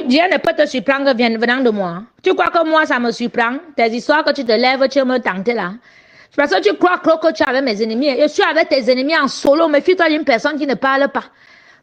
Dieu ne peut te surprendre venant de moi. Tu crois que moi, ça me surprend? Tes histoires que tu te lèves, tu me tentes là. Parce que tu crois que tu es avec mes ennemis. Je suis avec tes ennemis en solo. Méfie-toi d'une personne qui ne parle pas.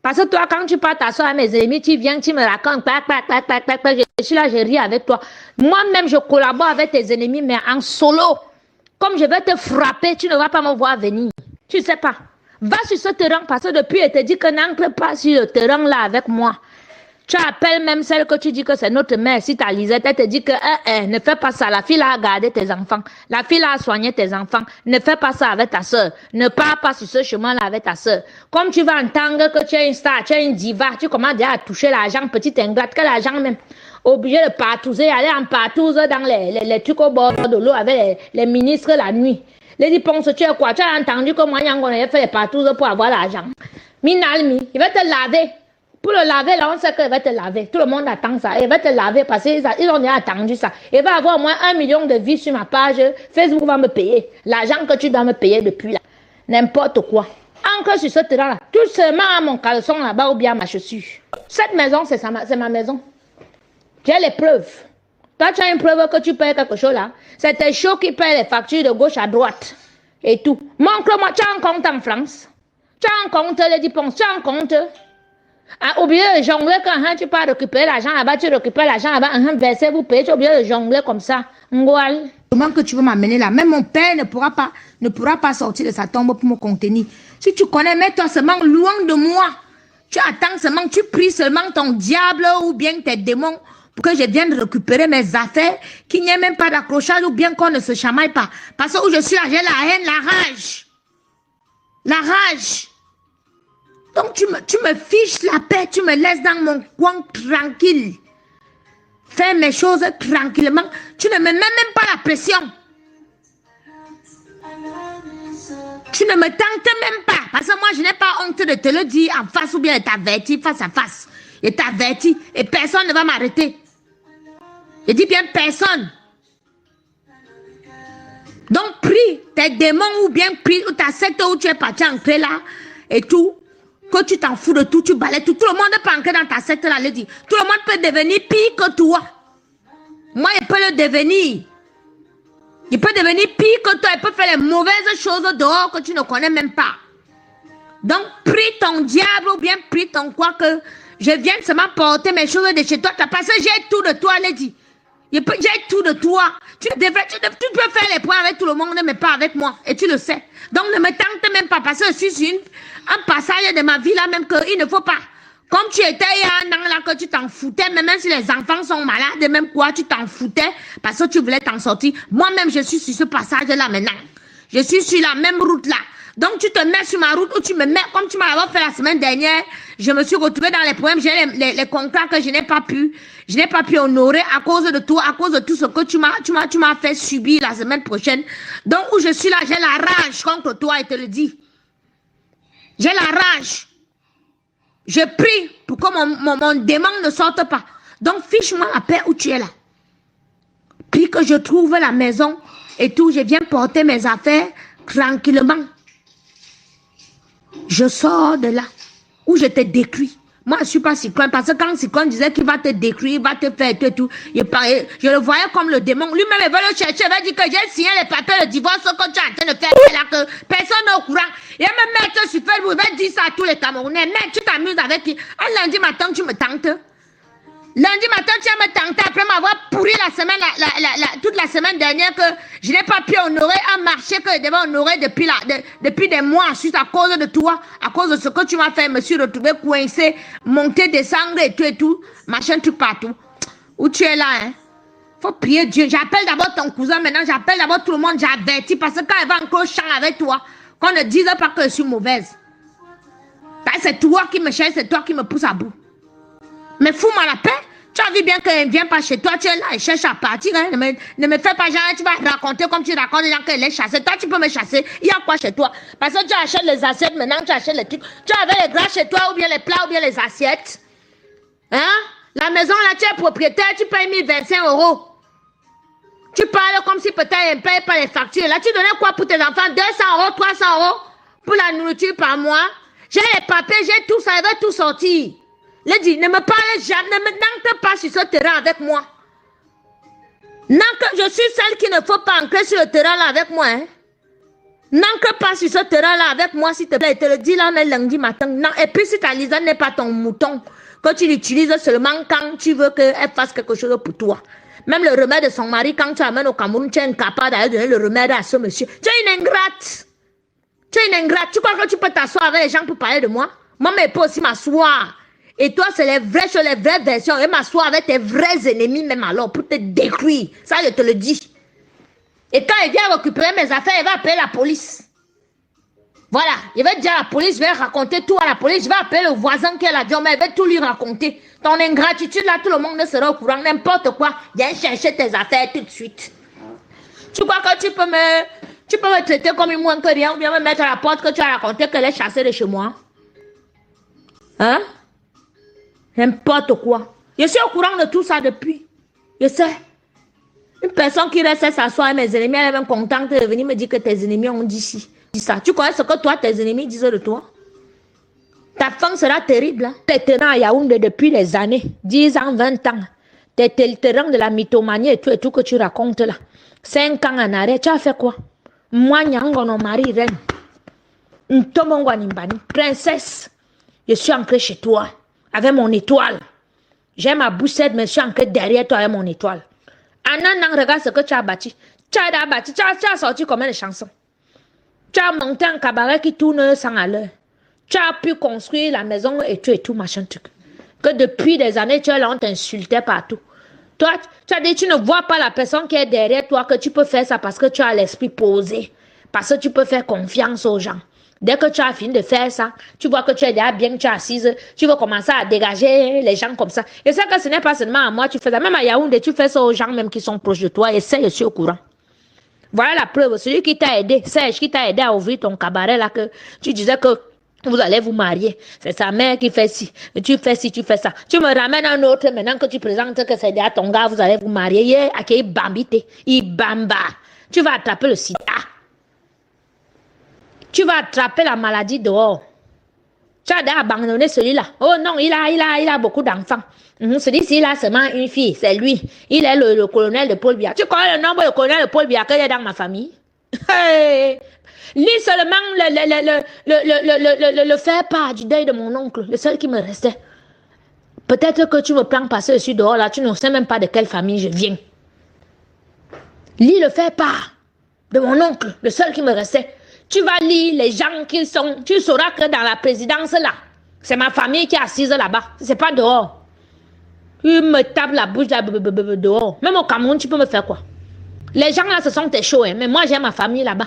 Parce que toi, quand tu parles t'asseoir avec mes ennemis, tu viens, tu me racontes. Je suis là, je ris avec toi. Moi-même, je collabore avec tes ennemis, mais en solo. Comme je vais te frapper, tu ne vas pas me voir venir. Tu ne sais pas. Va sur ce terrain parce que depuis, elle te dit que n'entre pas sur le terrain là avec moi. Tu appelles même celle que tu dis que c'est notre mère. Si ta Lisette, elle te dit que ne fais pas ça. La fille a gardé tes enfants. La fille a soigné tes enfants. Ne fais pas ça avec ta soeur. Ne pars pas sur ce chemin-là avec ta soeur. Comme tu vas entendre que tu es une star, tu es une diva, tu commences déjà à toucher l'argent, petite ingrate, que l'argent même. Obligé de partouzer, aller en partouze dans les trucs au bord de l'eau avec les ministres la nuit. Les dit, pense, tu es quoi? Tu as entendu que moi, on avait fait les partouzes pour avoir l'argent. Minalmi, il va te laver. Pour le laver, là, on sait qu'il va te laver. Tout le monde attend ça. Il va te laver parce qu'ils ont déjà attendu ça. Il va avoir au moins 1 million de vues sur ma page. Facebook va me payer. L'argent que tu dois me payer depuis là. N'importe quoi. Encore sur ce terrain-là. Tout seulement à mon caleçon là-bas ou bien à ma chaussure. Cette maison, c'est ma maison. J'ai les preuves. Toi, tu as une preuve que tu payes quelque chose là. C'est tes shows qui payent les factures de gauche à droite. Et tout. Montre-moi, tu as un compte en France. Tu as un compte, les dépenses. Tu as un compte. Ah, oubliez de jongler quand tu pars récupérer l'argent là-bas, tu récupères l'argent là-bas, verser, vous payez, tu oublies de jongler comme ça. Ngoual. Comment que tu veux m'amener là? Même mon père ne pourra pas sortir de sa tombe pour me contenir. Si tu connais, mets-toi seulement loin de moi. Tu attends seulement, tu pries seulement ton diable ou bien tes démons pour que je vienne récupérer mes affaires, qu'il n'y ait même pas d'accrochage ou bien qu'on ne se chamaille pas. Parce que où je suis là, j'ai la haine, la rage. La rage. Donc tu me fiches la paix, tu me laisses dans mon coin tranquille. Fais mes choses tranquillement. Tu ne me mets même pas la pression. Tu ne me tentes même pas. Parce que moi, je n'ai pas honte de te le dire en face ou bien de t'avertir face à face. Je t'avertis et personne ne va m'arrêter. Je dis bien personne. Donc prie tes démons ou bien prie ou ta secte où tu es parti entrer là et tout. Que tu t'en fous de tout, tu balais tout. Tout le monde peut entrer dans ta secte là, le dit. Tout le monde peut devenir pire que toi. Moi, il peut le devenir. Il peut devenir pire que toi. Il peut faire les mauvaises choses dehors que tu ne connais même pas. Donc, prie ton diable ou bien prie ton quoi que je vienne seulement porter mes choses de chez toi. Parce que j'ai tout de toi, le dit. J'ai tout de toi. Tu peux faire les points avec tout le monde, mais pas avec moi. Et tu le sais. Donc, ne me tente même pas. Parce que je suis sur un passage de ma vie là, même qu'il ne faut pas. Comme tu étais il y a un an là, que tu t'en foutais, même si les enfants sont malades, même quoi, tu t'en foutais. Parce que tu voulais t'en sortir. Moi-même, je suis sur ce passage là maintenant. Je suis sur la même route là. Donc, tu te mets sur ma route ou tu me mets, comme tu m'as fait la semaine dernière, je me suis retrouvée dans les problèmes, j'ai les contrats que je n'ai pas pu honorer à cause de toi, à cause de tout ce que tu m'as fait subir la semaine prochaine. Donc, où je suis là, j'ai la rage contre toi et te le dis. J'ai la rage. Je prie pour que mon démon ne sorte pas. Donc, fiche-moi la paix où tu es là. Puis que je trouve la maison et tout, je viens porter mes affaires tranquillement. Je sors de là où je te détruis. Moi, je ne suis pas Cyclone parce que quand Cyclone disait qu'il va te détruire, il va te faire tout, je le voyais comme le démon. Lui-même, il va le chercher, il va dire que j'ai signé les papiers de divorce que tu es en train de faire là, que personne n'est au courant. Il va me mettre sur Facebook, il va dire ça à tous les Camerounais. Mais tu t'amuses avec qui? Un lundi matin, tu me tentes. Lundi matin, tu vas me tenter après m'avoir pourri la semaine, toute la semaine dernière que je n'ai pas pu honorer un marché que je devais honorer depuis des mois ensuite à cause de toi, à cause de ce que tu m'as fait. Je me suis retrouvé coincé, monter, descendre et tout, machin, tout partout. Où tu es là, hein? Faut prier Dieu. J'appelle d'abord ton cousin maintenant, j'appelle d'abord tout le monde, j'avertis parce que quand elle va encore chant avec toi, qu'on ne dise pas que je suis mauvaise. C'est toi qui me cherche, c'est toi qui me pousse à bout. Mais fous-moi la paix. Tu as vu bien qu'elle ne vient pas chez toi, tu es là, elle cherche à partir. Hein. Ne me fais pas genre, tu vas raconter comme tu racontes les gens qu'elle est chassée. Toi, tu peux me chasser. Il y a quoi chez toi? Parce que tu achètes les assiettes, maintenant tu achètes les trucs. Tu avais les draps chez toi, ou bien les plats, ou bien les assiettes. Hein? La maison là, tu es propriétaire, tu payes 1025 €. Tu parles comme si peut-être elle ne paye pas les factures. Là, tu donnais quoi pour tes enfants? 200 €, 300 € pour la nourriture par mois. J'ai les papiers, j'ai tout ça, elle va tout sortir. Il dit, ne me parle jamais, n'entre pas sur ce terrain avec moi. Je suis celle qui ne faut pas entrer sur le terrain là avec moi. Hein. N'entre pas sur ce terrain là avec moi, s'il te plaît. Je te le dis là, on est lundi matin. Non. Et puis si ta Lisa n'est pas ton mouton, que tu l'utilises seulement quand tu veux qu'elle fasse quelque chose pour toi. Même le remède de son mari, quand tu amènes au Cameroun, tu es incapable d'aller donner le remède à ce monsieur. Tu es une ingrate. Tu es une ingrate. Tu crois que tu peux t'asseoir avec les gens pour parler de moi? Moi, mais peux aussi m'asseoir. Et toi, c'est les vraies versions. Et m'asseoir avec tes vrais ennemis, même alors, pour te détruire. Ça, je te le dis. Et quand il vient récupérer mes affaires, il va appeler la police. Voilà. Il va dire à la police, je vais raconter tout à la police. Je vais appeler le voisin qui est là, mais il va tout lui raconter. Ton ingratitude, là, tout le monde ne sera au courant. N'importe quoi. Viens chercher tes affaires tout de suite. Tu crois que tu peux me traiter comme une moins que rien ou bien me mettre à la porte que tu as raconté qu'elle est chassée de chez moi? Hein? N'importe quoi. Je suis au courant de tout ça depuis. Je sais. Une personne qui reste s'asseoir avec mes ennemis, elle est même contente de venir me dire que tes ennemis ont dit ça. Tu connais ce que toi, tes ennemis disent de toi? Ta fin sera terrible. Hein? T'es tenant à Yaoundé depuis des années, 10 ans, 20 ans. T'es terrain de la mythomanie et tout que tu racontes là. 5 ans en arrêt, tu as fait quoi? Moi, Nyangono, Marie, reine. Ntomongwanimbani, princesse. Je suis ancrée chez toi, avec mon étoile. J'ai ma boussette, mais je suis ancrée derrière toi avec mon étoile. En regarde ce que tu as bâti. Tu as sorti combien de chansons? Tu as monté un cabaret qui tourne 100 à l'heure. Tu as pu construire la maison et tout, machin truc. Que depuis des années, tu es là, on t'insultait partout. Toi, tu as dit, tu ne vois pas la personne qui est derrière toi, que tu peux faire ça parce que tu as l'esprit posé. Parce que tu peux faire confiance aux gens. Dès que tu as fini de faire ça, tu vois que tu es déjà bien, tu es assise, tu veux commencer à dégager les gens comme ça. Et ça que ce n'est pas seulement à moi, tu fais ça. Même à Yaoundé, tu fais ça aux gens même qui sont proches de toi. Et ça, je suis au courant. Voilà la preuve. Celui qui t'a aidé, Serge, qui t'a aidé à ouvrir ton cabaret là, que tu disais que vous allez vous marier. C'est sa mère qui fait ci. Tu fais ci, tu fais ça. Tu me ramènes un autre maintenant que tu présentes que c'est déjà ton gars, vous allez vous marier. Yeah, ok, bambité. Il bamba. Tu vas attraper le sida. Tu vas attraper la maladie dehors. Tu as déjà abandonné celui-là. Oh non, il a beaucoup d'enfants. Celui-ci, il a seulement une fille. C'est lui. Il est le colonel de Paul Biya. Tu connais le nombre de colonel de Paul Biya qu'il y a dans ma famille? Hey. Lis seulement le faire part du deuil de mon oncle, le seul qui me restait. Peut-être que tu me prends passer dessus dehors, là, tu ne sais même pas de quelle famille je viens. Lis le faire part de mon oncle, le seul qui me restait. Tu vas lire les gens qui sont, tu sauras que dans la présidence là, c'est ma famille qui est assise là-bas, c'est pas dehors. Tu me tapes la bouche là, dehors. Même au Cameroun, tu peux me faire quoi? Les gens là, ce sont tes chauds, hein, mais moi j'ai ma famille là-bas.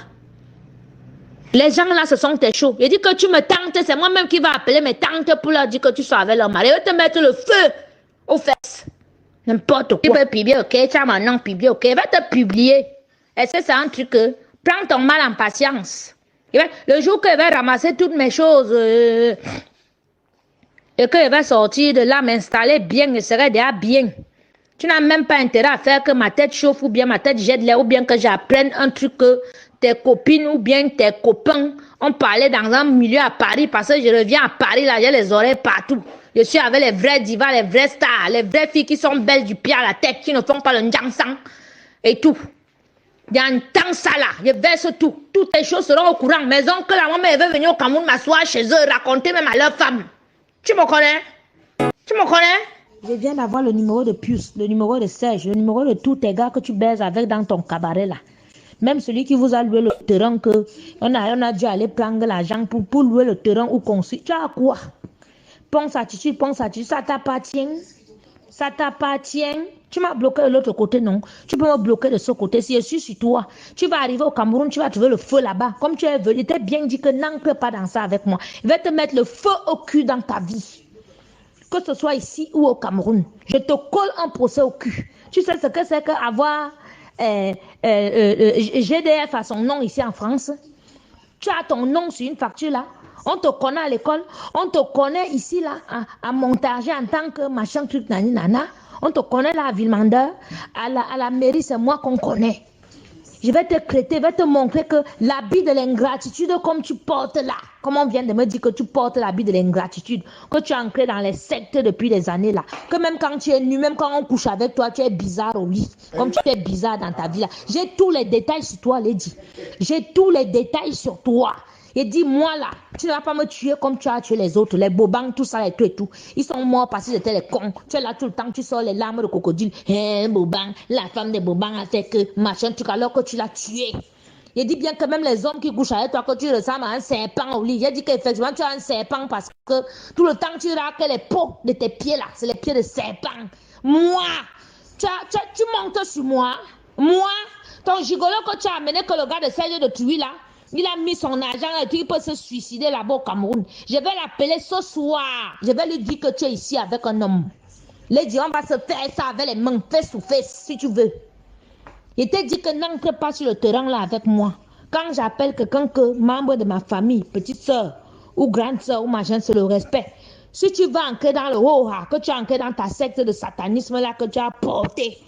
Les gens là, ce sont tes chauds. Je dis que tu me tentes, c'est moi-même qui va appeler mes tantes pour leur dire que tu sois avec leur mari. Je vais te mettre le feu aux fesses. N'importe quoi. Tu peux publier, ok? Tu as mon nom publié, ok? Je vais te publier. Et c'est ça un truc. Prends ton mal en patience. Le jour que je vais ramasser toutes mes choses et que je vais sortir de là, m'installer bien, je serai déjà bien. Tu n'as même pas intérêt à faire que ma tête chauffe ou bien ma tête jette l'air ou bien que j'apprenne un truc que tes copines ou bien tes copains ont parlé dans un milieu à Paris parce que je reviens à Paris, là, j'ai les oreilles partout. Je suis avec les vrais divas, les vraies stars, les vraies filles qui sont belles du pied à la tête, qui ne font pas le njangsang et tout. Dans tant ça là, je verse tout. Toutes les choses seront au courant. Mes oncles, la maman, elle veut venir au Cameroun m'asseoir chez eux, raconter même à leur femme. Tu me connais? Tu me connais? Je viens d'avoir le numéro de Pius, le numéro de Serge, le numéro de tous tes gars que tu baises avec dans ton cabaret là. Même celui qui vous a loué le terrain que on a dû aller prendre l'argent pour louer le terrain ou construire. Tu as quoi? Pense attitude, ça t'appartient. Ça t'appartient. Tu m'as bloqué de l'autre côté, non? Tu peux me bloquer de ce côté. Si je suis sur toi, tu vas arriver au Cameroun, tu vas trouver le feu là-bas. Comme tu es venu, il t'a bien dit que n'entre pas dans ça avec moi. Je vais te mettre le feu au cul dans ta vie. Que ce soit ici ou au Cameroun. Je te colle un procès au cul. Tu sais ce que c'est qu'avoir GDF à son nom ici en France? Tu as ton nom sur une facture là. On te connaît à l'école. On te connaît ici là à Montargis en tant que machin truc nani nana. On te connaît là à Villemandeur. À la mairie, c'est moi qu'on connaît. Je vais te traiter, je vais te montrer que l'habit de l'ingratitude comme tu portes là, comme on vient de me dire que tu portes l'habit de l'ingratitude, que tu es ancré dans les sectes depuis des années là, que même quand tu es nu, même quand on couche avec toi, tu es bizarre au lit, comme tu es bizarre dans ta vie là. J'ai tous les détails sur toi, Lady. J'ai tous les détails sur toi. Et dis, moi là, tu ne vas pas me tuer comme tu as tué les autres, les bobangs, tout ça, et tout et tout. Ils sont morts parce qu'ils étaient les cons. Tu es là tout le temps, tu sors les larmes de crocodile. Bobang, la femme de Bobang a fait que machin, truc, alors que tu l'as tué. Il dit bien que même les hommes qui couchent avec toi, que tu ressembles à un serpent au lit. Il dit qu'effectivement, tu as un serpent parce que tout le temps, tu raques les peaux de tes pieds là. C'est les pieds de serpent. Moi, tu montes sur moi. Moi, ton gigolo que tu as amené, que le gars de Serge de Tuile là, il a mis son argent et il peut se suicider là-bas au Cameroun. Je vais l'appeler ce soir. Je vais lui dire que tu es ici avec un homme. Lady, on va se faire ça avec les mains, face to face, si tu veux. Il t'a dit que n'entre pas sur le terrain là avec moi. Quand j'appelle quelqu'un que membre de ma famille, petite soeur ou grande soeur ou machin, c'est le respect. Si tu vas entrer dans le haut, que tu es entré dans ta secte de satanisme là, que tu as porté,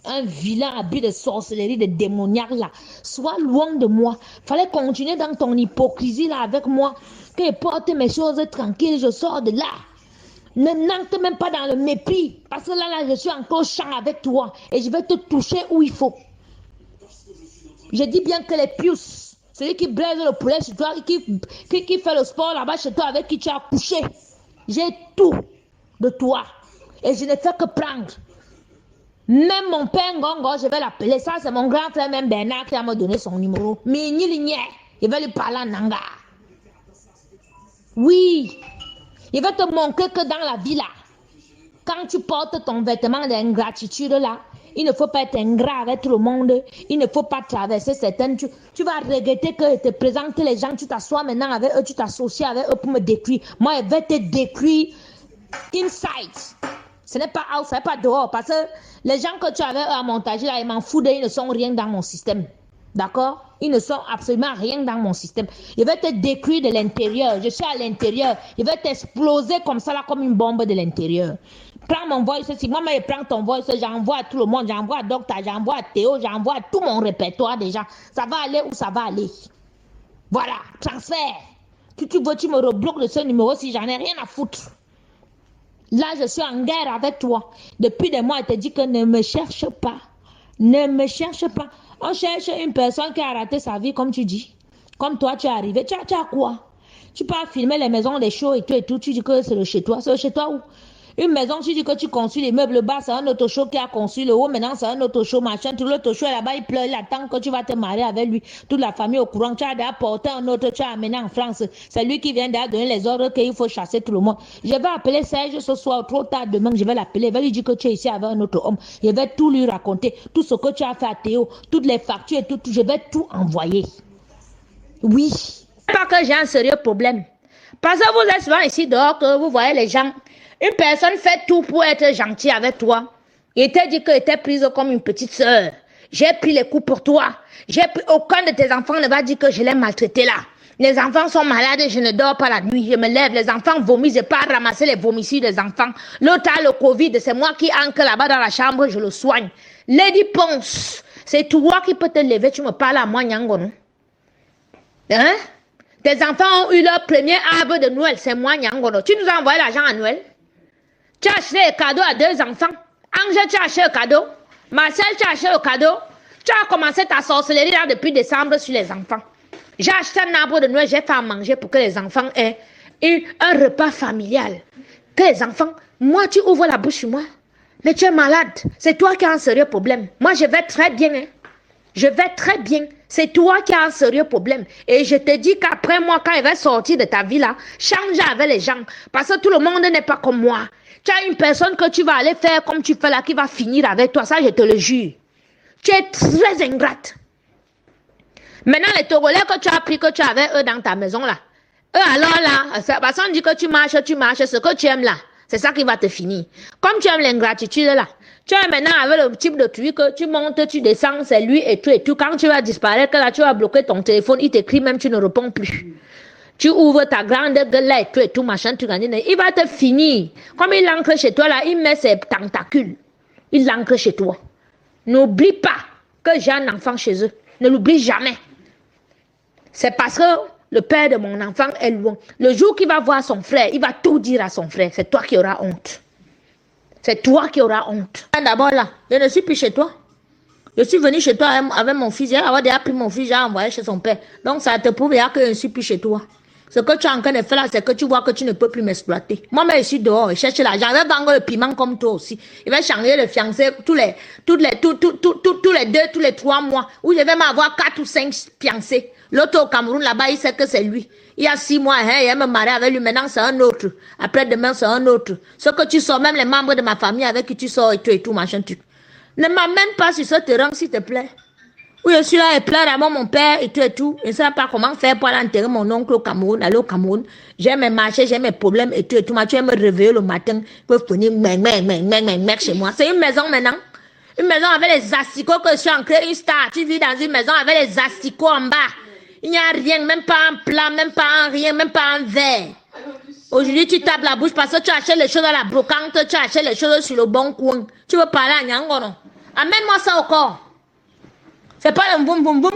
un vilain habit de sorcellerie, de démoniaque là, sois loin de moi. Fallait continuer dans ton hypocrisie là avec moi. Que je porte mes choses tranquilles, je sors de là. Ne n'entre même pas dans le mépris. Parce que là, je suis encore au champ avec toi. Et je vais te toucher où il faut. Je dis bien que les pius, celui qui braise le poulet chez toi, qui fait le sport là-bas chez toi, avec qui tu as couché. J'ai tout de toi. Et je ne fais que prendre. Même mon père Ngongo, je vais l'appeler. Ça, c'est mon grand frère, même Bernard, qui a me donné son numéro. Mais il va lui parler en Nanga. Oui. Il va te montrer que dans la vie là, quand tu portes ton vêtement d'ingratitude là, il ne faut pas être ingrat avec tout le monde. Il ne faut pas traverser certaines. Tu vas regretter que te présente les gens. Tu t'assois maintenant avec eux, tu t'associes avec eux pour me détruire. Moi, je vais te détruire inside. Ce n'est pas out, ce n'est pas dehors. Parce que les gens que tu avais à montager là, ils m'en foutent, ils ne sont rien dans mon système. D'accord? Ils ne sont absolument rien dans mon système. Je vais te détruire de l'intérieur. Je suis à l'intérieur. Je vais t'exploser comme ça, là, comme une bombe de l'intérieur. Prends mon voice. Si moi, je prends ton voice, j'envoie à tout le monde. J'envoie à Docteur, j'envoie à Théo, j'envoie à tout mon répertoire déjà. Ça va aller où ça va aller. Voilà, transfert. Si tu veux, tu me rebloques de ce numéro si j'en ai rien à foutre. Là, je suis en guerre avec toi. Depuis des mois, je te dis que ne me cherche pas. Ne me cherche pas. On cherche une personne qui a raté sa vie, comme tu dis. Comme toi, tu es arrivé. Tu as quoi? Tu peux filmer les maisons, les shows et tout et tout. Tu dis que c'est le chez toi. C'est le chez toi où? Une maison, tu dis que tu construis les meubles bas, c'est un autre show qui a construit le haut. Maintenant, c'est un autre show, machin. Tout l'autre show est là-bas, il pleure, il attend que tu vas te marier avec lui. Toute la famille au courant. Tu as déjà porté un autre, tu as amené en France. C'est lui qui vient déjà donner les ordres qu'il faut chasser tout le monde. Je vais appeler Serge ce soir, trop tard demain, je vais l'appeler. Je vais lui dire que tu es ici avec un autre homme. Je vais tout lui raconter. Tout ce que tu as fait à Théo, toutes les factures et tout, je vais tout envoyer. Oui. Pas que j'ai un sérieux problème. Parce que vous êtes souvent ici dehors, que vous voyez les gens. Une personne fait tout pour être gentil avec toi. Il t'a dit qu'elle était prise comme une petite soeur. J'ai pris les coups pour toi. Aucun de tes enfants ne va dire que je l'ai maltraité là. Les enfants sont malades, je ne dors pas la nuit, je me lève, les enfants vomissent, je pars ramasser les vomissures des enfants. L'autre a le Covid, c'est moi qui ancre là-bas dans la chambre, je le soigne. Lady Ponce, c'est toi qui peux te lever, tu me parles à moi, Nyango, non? Hein? Tes enfants ont eu leur premier arbre de Noël, c'est moi, Nyango, non? Tu nous as envoyé l'argent à Noël? Tu as acheté le cadeau à 2 enfants. Angèle, tu as acheté le cadeau. Marcel, tu as acheté le cadeau. Tu as commencé ta sorcellerie là depuis décembre sur les enfants. J'ai acheté un arbre de Noël, j'ai fait à manger pour que les enfants aient un repas familial. Que les enfants, moi tu ouvres la bouche sur moi. Mais tu es malade. C'est toi qui as un sérieux problème. Moi je vais très bien. Hein. Je vais très bien. C'est toi qui as un sérieux problème. Et je te dis qu'après moi, quand il va sortir de ta vie là, change avec les gens. Parce que tout le monde n'est pas comme moi. Tu as une personne que tu vas aller faire comme tu fais là, qui va finir avec toi. Ça, je te le jure. Tu es très ingrate. Maintenant, les Togolais que tu as pris, que tu avais eux dans ta maison là. Eux alors là, parce qu'on dit que tu marches, ce que tu aimes là. C'est ça qui va te finir. Comme tu aimes l'ingratitude là. Tu es maintenant avec le type de truc que tu montes, tu descends, c'est lui et tout et tout. Quand tu vas disparaître, là, tu vas bloquer ton téléphone, il t'écrit même, tu ne réponds plus. Tu ouvres ta grande gueule là et tout, machin, tu gagnes. Il va te finir. Comme il l'ancre chez toi là, il met ses tentacules. Il l'ancre chez toi. N'oublie pas que j'ai un enfant chez eux. Ne l'oublie jamais. C'est parce que le père de mon enfant est loin. Le jour qu'il va voir son frère, il va tout dire à son frère. C'est toi qui auras honte. C'est toi qui auras honte. D'abord là, je ne suis plus chez toi. Je suis venu chez toi avec mon fils. J'ai déjà pris mon fils, j'ai envoyé chez son père. Donc ça te prouve que je ne suis plus chez toi. Ce que tu es en train de faire là, c'est que tu vois que tu ne peux plus m'exploiter. Moi-même, je suis dehors, je cherche l'argent. Je vais vendre le piment comme toi aussi. Il va changer le fiancé tous les 2, tous les 3 mois. Ou je vais m'avoir 4 ou 5 fiancés. L'autre au Cameroun, là-bas, il sait que c'est lui. Il y a 6 mois, hein, il va me marier avec lui. Maintenant, c'est un autre. Après demain, c'est un autre. Ce que tu sors, même les membres de ma famille avec qui tu sors et tout, machin, tu. Ne m'amène pas sur ce terrain, s'il te plaît. Oui, je suis là et pleure avant mon père et tout. Je ne sais pas comment faire pour aller enterrer mon oncle au Cameroun, aller au Cameroun. J'ai mes marchés, j'ai mes problèmes et tout. Mais tu vas me réveiller le matin pour venir chez moi. C'est une maison maintenant. Une maison avec les asticots que je suis en train, une star. Tu vis dans une maison avec les asticots en bas. Il n'y a rien, même pas un plat, même pas un rien, même pas un verre. Aujourd'hui, tu tapes la bouche parce que tu achètes les choses à la brocante, tu achètes les choses sur le bon coin. Tu veux parler à Nyango, non? Amène-moi ça au corps. C'est pas le boum boum boum.